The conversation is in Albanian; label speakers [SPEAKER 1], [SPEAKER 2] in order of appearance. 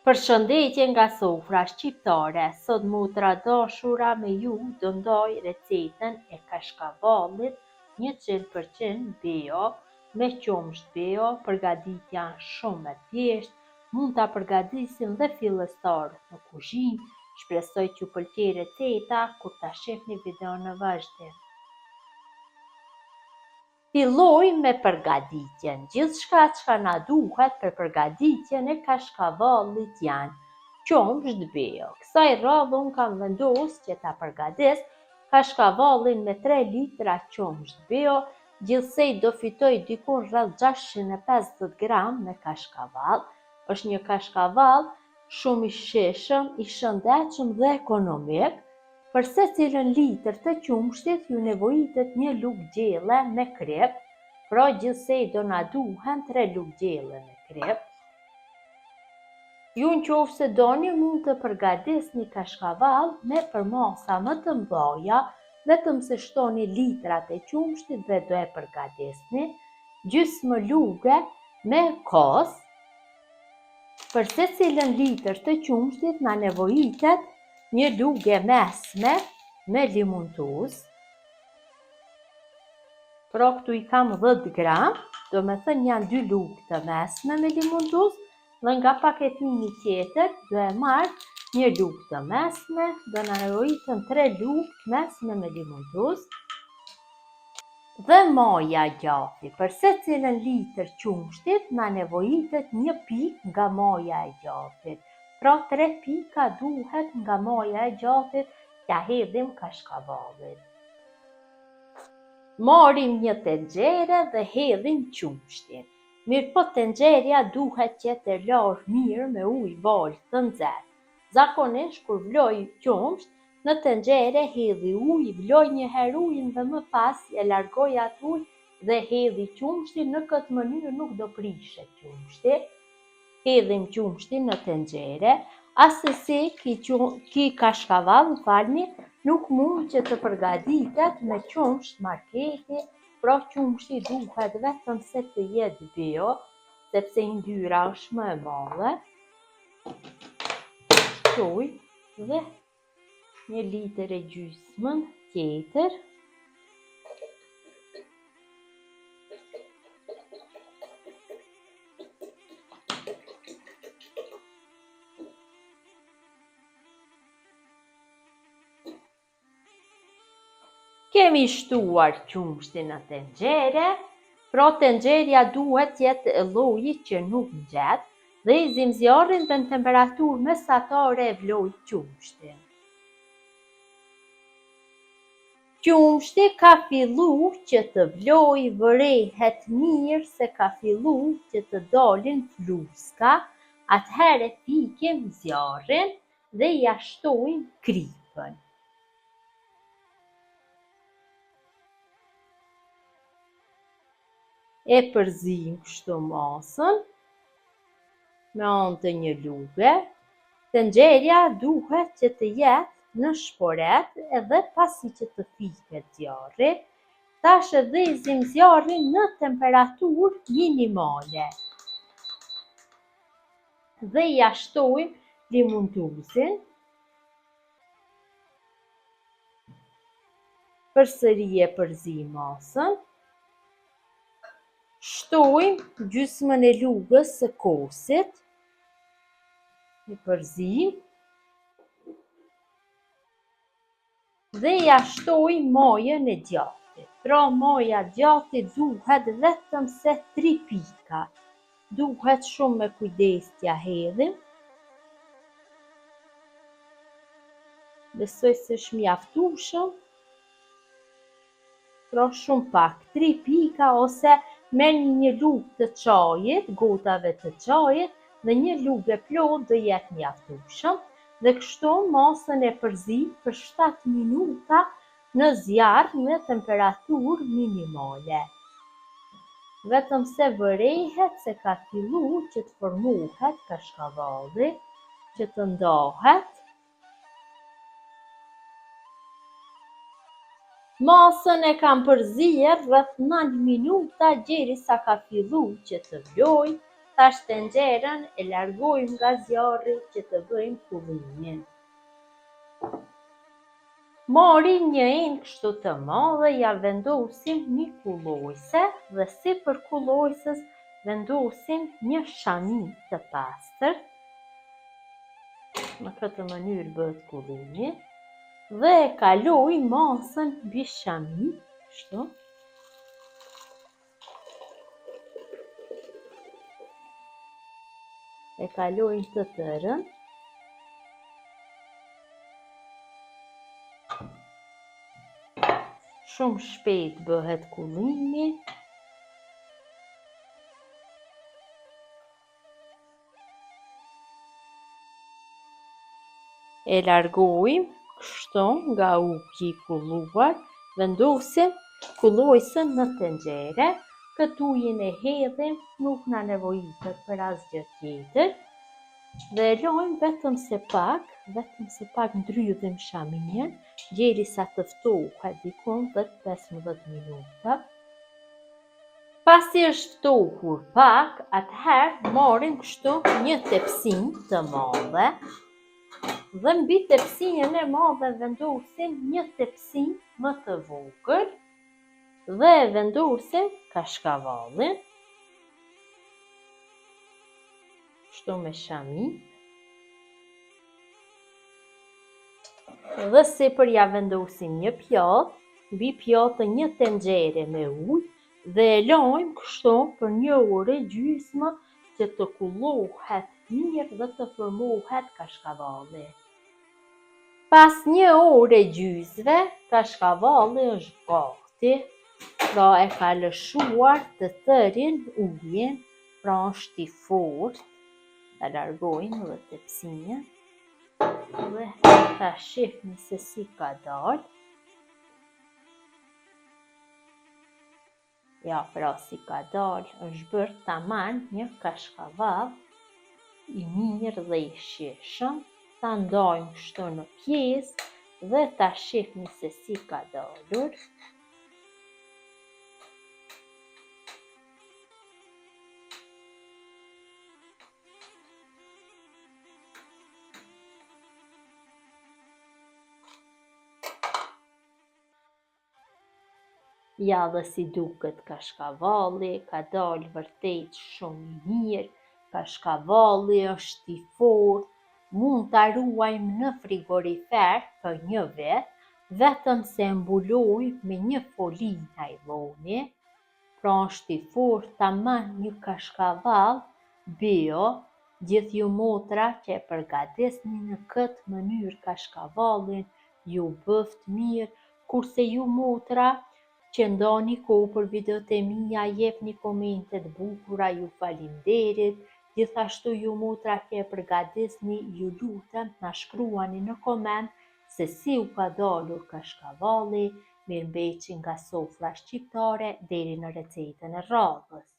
[SPEAKER 1] Përshëndetje nga sofra shqiptare, sot motra dashura me ju do ndaj recetën e kashkavallit 100% bio, me qumësht bio. Përgatitja është shumë e thjeshtë, mund ta përgatisin dhe fillestarët në kuzhinë. Shpresoj t'ju pëlqej receta kur ta shihni videon në vazhdim. Filloj me përgatitjen. Gjithçka çka na duhet për përgatitjen e kashkavallit janë qumësht bio. Kësaj radhe unë kam vendosur që ta përgatis kashkavallin me 3 litra qumësht bio. Gjithsej do fitoj diku rreth 650 gram me kashkavall. Është një kashkavall shumë i shishëm, i shëndetshëm dhe ekonomik. Për secilën litër të qumshtit ju nevojitet 1 lugë gjelle me krip, pra gjithsej do na duhen 3 lugë gjelle me krip. Ju nëse doni mund të përgatisni kashkavall me përmasa më të mëdha, vetëm se shtoni litrat e qumshtit dhe do e përgatisni. Gjysmë lugë me kos. Për secilën litër të qumshtit na nevojitet 1 lugë mesme me limon tuz. Pra këtu i kam 10 gram, do me thënë janë 2 lugë të mesme me limon tuz, dhe nga paketimi tjetër do e marr 1 lugë të mesme, do na nevojiten 3 lugë mesme me limon tuz. Dhe maja gjathi. Për secilën litër qumshtit na nevojitet 1 pikë nga maja e gjathit. Pra 3 pika duhet nga maja e gjathit t'ja hedhim kashkavallin. Marrim një tenxhere dhe hedhim qumshtin. Mirëpo tenxheria duhet që të lash mirë me ujë val të nxehtë. Zakonisht kur vloj qumsht, në tenxhere hedhi ujë, vloj një herë ujin dhe më pas e largoj atë ujë dhe hedhi qumshtin. Në këtë mënyrë nuk do prishet qumshti. Hedhim qumshtin në tenxhere, asesi ky kashkavall, nuk mund që të përgatitet me qumsht marketi, pra qumshti duhet vetëm se të jetë bio, sepse yndyra është më e madhe. Shtoj dhe 1 litër e gjysmën tjetër. Kemi shtuar qumshtin në tenxhere, pra tenxheria duhet jetë e llojit që nuk nxehet, dhe i zim zjarrin dhe në temperaturë mesatare e vloj qumshtin. Qumshti ka fillu që të vloj, vërehet mirë se ka fillu që të dalin fluska, atëherë pikim zjarrin dhe ja shtojmë kripën. E përzim kështu masën me anë të 1 lugë. Tenxheria duhet që të jetë në shporet edhe pasi që të fiket zjarri. Tash edhe i zim zjarrin në temperaturë minimale. Dhe ja shtojmë limon tuzin. Përsëri e përzim masën. Shtojmë gjysmën e lugës së kosit. E përzim. Dhe ja shtojmë majën e gjathit. Pra maja e gjathit duhet vetëm se 3 pika. Duhet shumë me kujdes t'ja hedhim. Besoj se është mjaftueshëm. Pra shumë pak, 3 pika ose merrni 1 lugë të çajit, gotave të çajit, dhe 1 lugë e plot do jetë mjaftueshëm. Dhe kështu masën e përzim për 7 minuta në zjarr me temperaturë minimale. Vetëm se vërehet se ka fillu që të formohet kashkavalli, që të ndahet. Masën e kam përzier rreth 9 minuta derisa ka fillu që të vloj. Tash tenxherën e largojmë nga zjarri që të bëjmë kullimin. Mori një enë kështu të madhe, ja vendosim një kullojse dhe sipër kullojsës vendosim një shami të pastërt. Në këtë mënyrë bëhet kullimi dhe e kaloj masën mbi shami, kështu. E kalojnë të tërën. Shumë shpejt bëhet kullimi. E largojmë kështu nga uji i kulluar, vendosim kullojsën në tenxhere. Këtë ujin e hedhim, nuk na nevojitet për asgjë tjetër. Dhe e lojmë vetëm se pak ndrydhim shamin, derisa të ftohet dikon 10-15 minuta. Pasi është ftohur pak, atëherë marrim kështu një tepsinë të madhe dhe mbi tepsinën e madhe vendosim një tepsinë më të vogël dhe e vendosim kashkavallin, kështu me shami. Dhe sipër ja vendosim një pjatë, mbi pjatën një tenxhere me ujë dhe e lajmë kështu për 1 orë e gjysmë që të kullohet mirë dhe të formohet kashkavalli. Pas 1 orë e gjysmë, kashkavalli është gati, pra e ka lëshuar të tërin ujin, pra është i fortë. Ta largojmë dhe tepsinën dhe ta shihni se si ka dalë. Ja, pra si ka dalë, është bërë tamam një kashkavall i mirë dhe i shijshëm. Ta ndajmë kështu në pjesë dhe ta shihni se si ka dalur. Ja dhe si duket kashkavalli, ka dalë vërtet shumë i mirë. Kashkavalli është i fortë, mund ta ruajmë në frigorifer për 1 vit, vetëm se mbuloj me një foli najloni. Pra është i fortë, tamam një kashkavall bio. Gjithë ju motra që e përgatesni në këtë mënyrë kashkavallin, ju bëft mirë, kurse ju motra që ndani kohë për videot e mia, jepni komente të bukura, ju faleminderit. Gjithashtu ju motra që e përgatesni, ju lutem na shkruani në koment se si u ka dalur kashkavalli. Mirëmbëjtje nga sofra shqiptare deri në recetën e radhës.